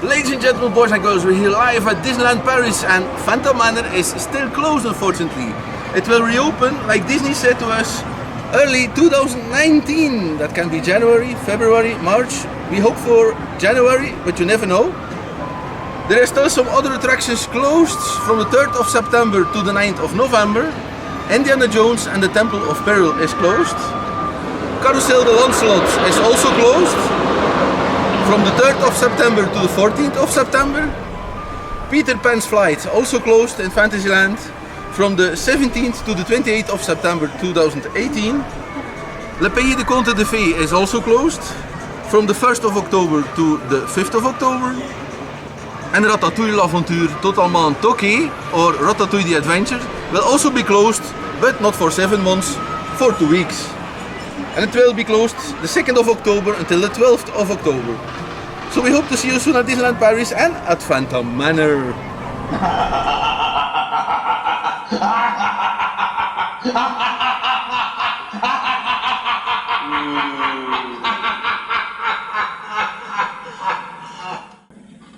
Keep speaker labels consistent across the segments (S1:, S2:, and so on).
S1: Ladies and gentlemen, boys and girls, we're here live at Disneyland Paris and Phantom Manor is still closed, unfortunately. It will reopen, like Disney said to us, early 2019. That can be January, February, March. We hope for January, but you never know. There are still some other attractions closed from the 3rd of September to the 9th of November. Indiana Jones and the Temple of Peril is closed. Carousel de Lancelot is also closed from the 3rd of September to the 14th of September. Peter Pan's flight also closed in Fantasyland from the 17th to the 28th of September 2018. Le Pays de Contes de Fées is also closed from the 1st of October to the 5th of October. And Ratatouille l'Aventure totalement toqué, or Ratatouille the Adventure, will also be closed, but not for 7 months, for 2 weeks. And it will be closed the 2nd of October until the 12th of October. So we hope to see you soon at Disneyland Paris and at Phantom Manor.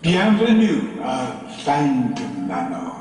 S2: Bienvenue à Phantom Manor.